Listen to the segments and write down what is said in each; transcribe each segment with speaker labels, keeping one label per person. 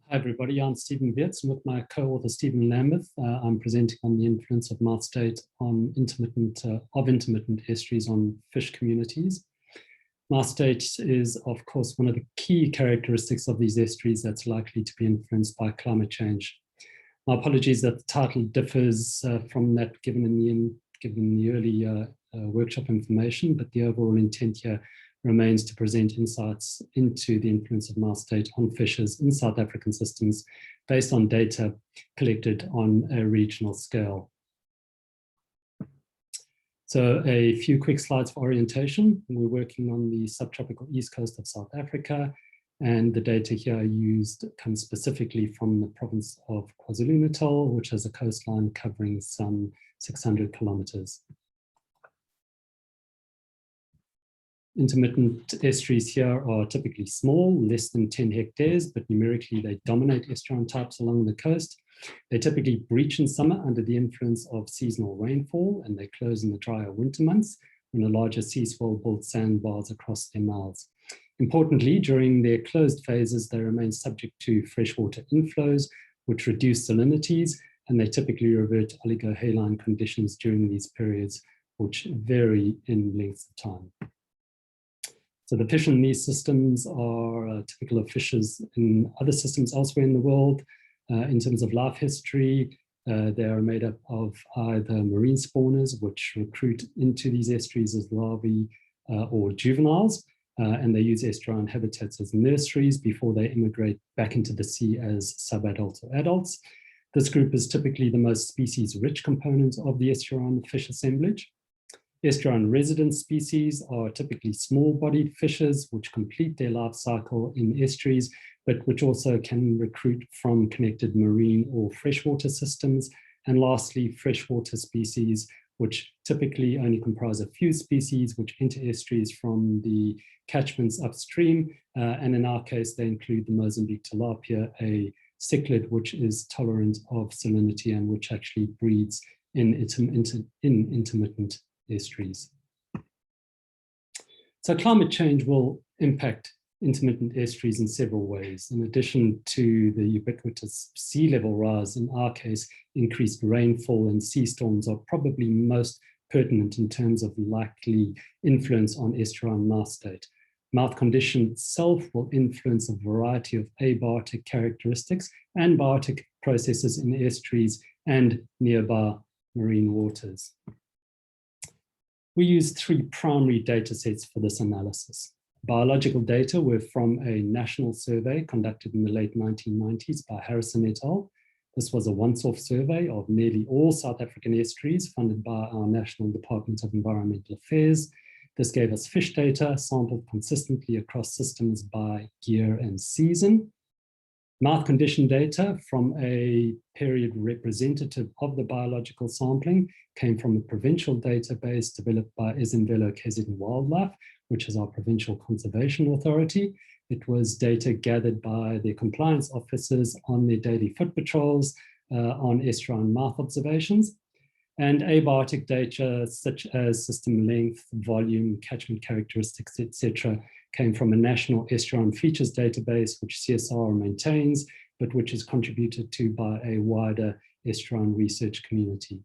Speaker 1: Hi everybody, I'm Stephen Weerts, and with my co-author Stephen Lamberth, I'm presenting on the influence of mouth state on intermittent estuaries on fish communities. Mouth state is, of course, one of the key characteristics of these estuaries that's likely to be influenced by climate change. My apologies that the title differs from that given in the early workshop information, but the overall intent here remains to present insights into the influence of mouth state on fishes in South African systems based on data collected on a regional scale. So a few quick slides for orientation. We're working on the subtropical east coast of South Africa, and the data here used comes specifically from the province of KwaZulu-Natal, which has a coastline covering some 600 kilometers. Intermittent estuaries here are typically small, less than 10 hectares, but numerically they dominate estuarine types along the coast. They typically breach in summer under the influence of seasonal rainfall, and they close in the drier winter months when a larger sea swell builds sandbars across their mouths. Importantly, during their closed phases, they remain subject to freshwater inflows, which reduce salinities, and they typically revert to oligohaline conditions during these periods, which vary in length of time. So the fish in these systems are typical of fishes in other systems elsewhere in the world. In terms of life history, they are made up of either marine spawners, which recruit into these estuaries as larvae or juveniles, and they use estuarine habitats as nurseries before they immigrate back into the sea as subadults or adults. This group is typically the most species-rich component of the estuarine fish assemblage. Estuarine resident species are typically small-bodied fishes which complete their life cycle in estuaries, but which also can recruit from connected marine or freshwater systems. And lastly, freshwater species, which typically only comprise a few species which enter estuaries from the catchments upstream. And in our case, they include the Mozambique tilapia, a cichlid which is tolerant of salinity and which actually breeds in intermittent estuaries. So climate change will impact intermittent estuaries in several ways. In addition to the ubiquitous sea level rise, in our case, increased rainfall and sea storms are probably most pertinent in terms of likely influence on estuarine mouth state. Mouth condition itself will influence a variety of abiotic characteristics and biotic processes in estuaries and nearby marine waters. We used three primary data sets for this analysis. Biological data were from a national survey conducted in the late 1990s by Harrison et al. This was a once-off survey of nearly all South African estuaries funded by our National Department of Environmental Affairs. This gave us fish data sampled consistently across systems by year and season. Mouth condition data from a period representative of the biological sampling came from a provincial database developed by Izimvelo KZN Wildlife, which is our provincial conservation authority. It was data gathered by their compliance officers on their daily foot patrols on estuarine mouth observations. And abiotic data such as system length, volume, catchment characteristics, etc., came from a national estuarine features database, which CSR maintains, but which is contributed to by a wider estuarine research community.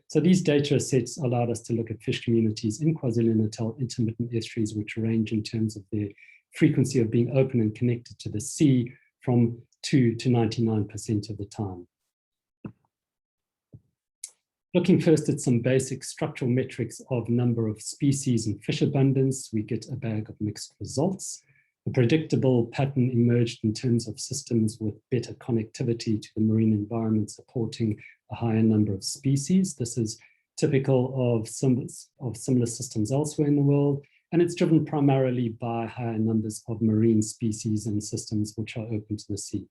Speaker 1: So these data sets allowed us to look at fish communities in KwaZulu-Natal intermittent estuaries, which range in terms of their frequency of being open and connected to the sea from 2 to 99% of the time. Looking first at some basic structural metrics of number of species and fish abundance, we get a bag of mixed results. A predictable pattern emerged in terms of systems with better connectivity to the marine environment supporting a higher number of species. This is typical of similar systems elsewhere in the world, and it's driven primarily by higher numbers of marine species and systems which are open to the sea.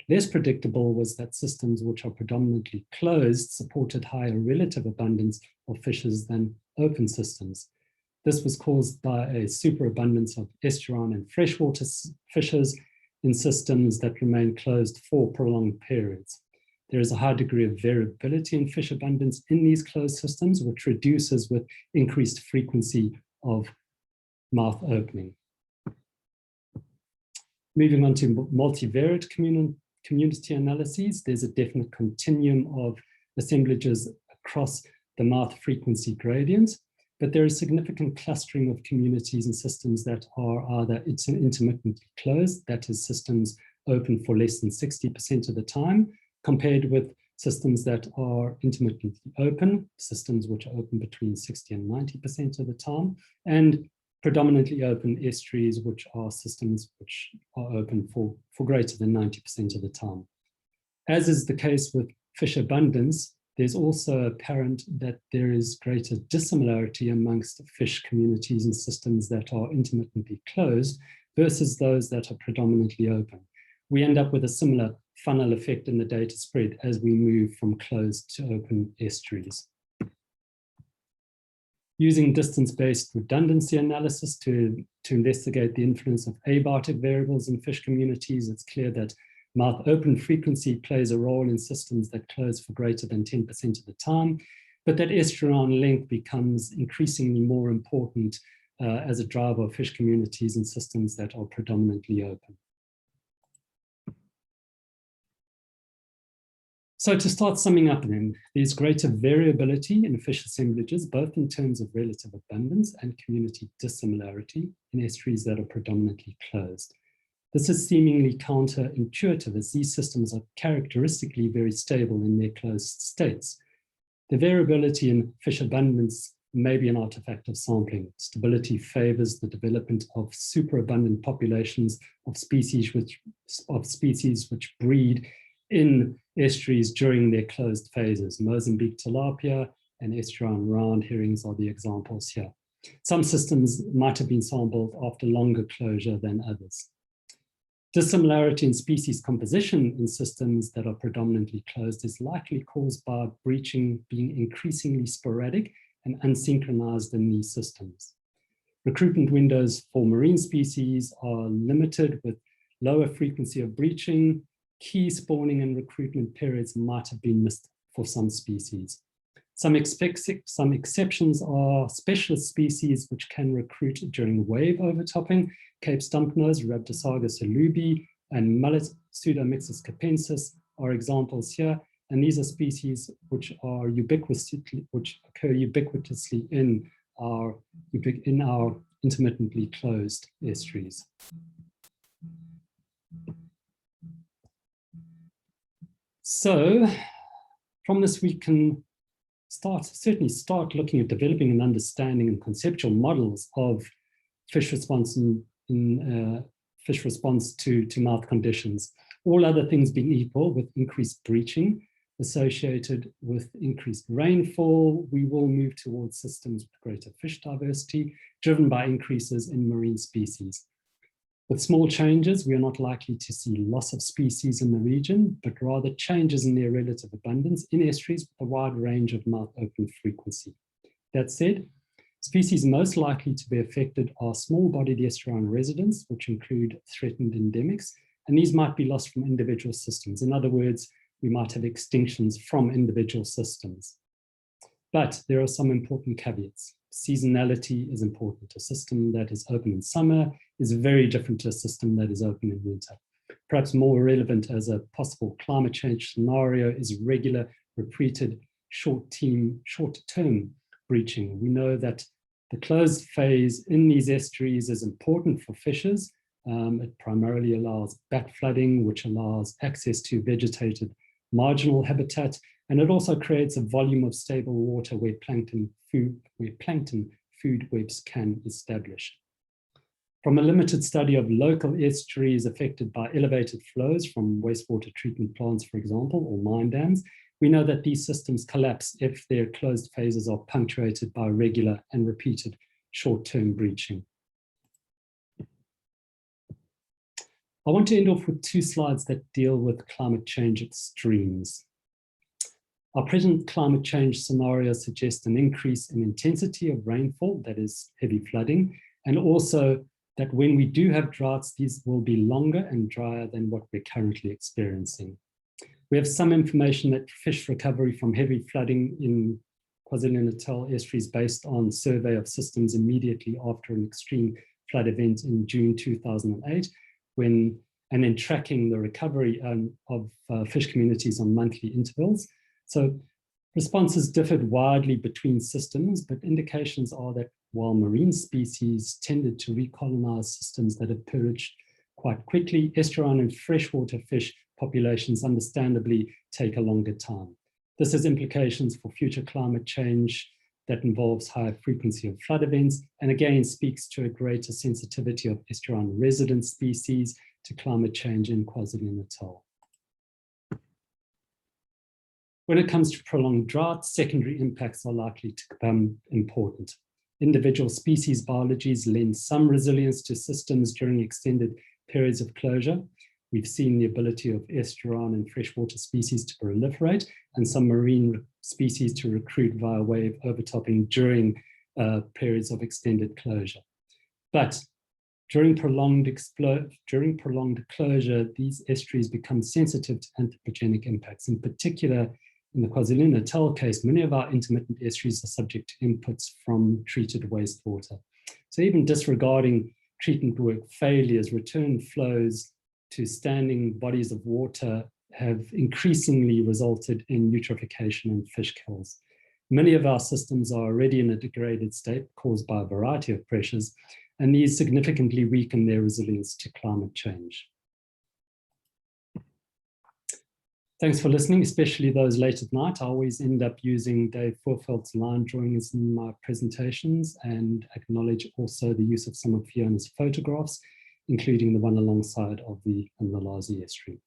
Speaker 1: Less predictable was that systems which are predominantly closed supported higher relative abundance of fishes than open systems. This was caused by a superabundance of estuarine and freshwater fishes in systems that remain closed for prolonged periods. There is a high degree of variability in fish abundance in these closed systems, which reduces with increased frequency of mouth opening. Moving on to multivariate community analyses, there's a definite continuum of assemblages across the mouth frequency gradient, but there is significant clustering of communities and systems that are either intermittently closed, that is, systems open for less than 60% of the time, compared with systems that are intermittently open, systems which are open between 60 and 90% of the time, and predominantly open estuaries, which are systems which are open for greater than 90% of the time. As is the case with fish abundance, there's also apparent that there is greater dissimilarity amongst fish communities and systems that are intermittently closed versus those that are predominantly open. We end up with a similar funnel effect in the data spread as we move from closed to open estuaries. Using distance-based redundancy analysis to investigate the influence of abiotic variables in fish communities, it's clear that mouth open frequency plays a role in systems that close for greater than 10% of the time, but that estuarine length becomes increasingly more important as a driver of fish communities and systems that are predominantly open. So to start summing up then, there's greater variability in fish assemblages, both in terms of relative abundance and community dissimilarity in estuaries that are predominantly closed. This is seemingly counterintuitive as these systems are characteristically very stable in their closed states. The variability in fish abundance may be an artifact of sampling. Stability favors the development of superabundant populations of species which breed in estuaries during their closed phases. Mozambique tilapia and estuarine round herrings are the examples here. Some systems might have been sampled after longer closure than others. Dissimilarity in species composition in systems that are predominantly closed is likely caused by breaching being increasingly sporadic and unsynchronized in these systems. Recruitment windows for marine species are limited with lower frequency of breaching. Key spawning and recruitment periods might have been missed for some species. Some exceptions are specialist species which can recruit during wave overtopping. Cape stumpnose, Rhabdosargus alubi, and mullet Pseudomixus capensis are examples here. And these are species which are occur ubiquitously in our intermittently closed estuaries. So from this, we can certainly start looking at developing and understanding and conceptual models of fish response fish response to mouth conditions. All other things being equal, with increased breaching associated with increased rainfall, we will move towards systems with greater fish diversity, driven by increases in marine species. With small changes, we are not likely to see loss of species in the region, but rather changes in their relative abundance in estuaries with a wide range of mouth open frequency. That said, species most likely to be affected are small-bodied estuarine residents, which include threatened endemics, and these might be lost from individual systems. In other words, we might have extinctions from individual systems. But there are some important caveats. Seasonality is important. A system that is open in summer is very different to a system that is open in winter. Perhaps more relevant as a possible climate change scenario is regular, repeated, short-term breaching. We know that the closed phase in these estuaries is important for fishes. It primarily allows back flooding, which allows access to vegetated marginal habitat, and it also creates a volume of stable water where plankton food webs can establish. From a limited study of local estuaries affected by elevated flows from wastewater treatment plants, for example, or mine dams, we know that these systems collapse if their closed phases are punctuated by regular and repeated short-term breaching. I want to end off with two slides that deal with climate change extremes. Our present climate change scenario suggests an increase in intensity of rainfall, that is heavy flooding, and also that when we do have droughts, these will be longer and drier than what we're currently experiencing. We have some information that fish recovery from heavy flooding in KwaZulu-Natal estuaries based on survey of systems immediately after an extreme flood event in June 2008, when and then tracking the recovery of fish communities on monthly intervals. So responses differed widely between systems, but indications are that while marine species tended to recolonize systems that had purged quite quickly, estuarine and freshwater fish populations understandably take a longer time. This has implications for future climate change that involves higher frequency of flood events, and again speaks to a greater sensitivity of estuarine resident species to climate change in KwaZulu-Natal. When it comes to prolonged drought, secondary impacts are likely to become important. Individual species biologies lend some resilience to systems during extended periods of closure. We've seen the ability of estuarine and freshwater species to proliferate, and some marine species to recruit via wave overtopping during periods of extended closure. But during prolonged closure, these estuaries become sensitive to anthropogenic impacts. In particular, in the KwaZulu-Natal case, many of our intermittent estuaries are subject to inputs from treated wastewater. So even disregarding treatment work failures, return flows to standing bodies of water have increasingly resulted in eutrophication and fish kills. Many of our systems are already in a degraded state caused by a variety of pressures, and these significantly weaken their resilience to climate change. Thanks for listening, especially those late at night. I always end up using Dave Voorveld's line drawings in my presentations, and acknowledge also the use of some of Fiona's photographs, including the one alongside of the Mlazi estuary.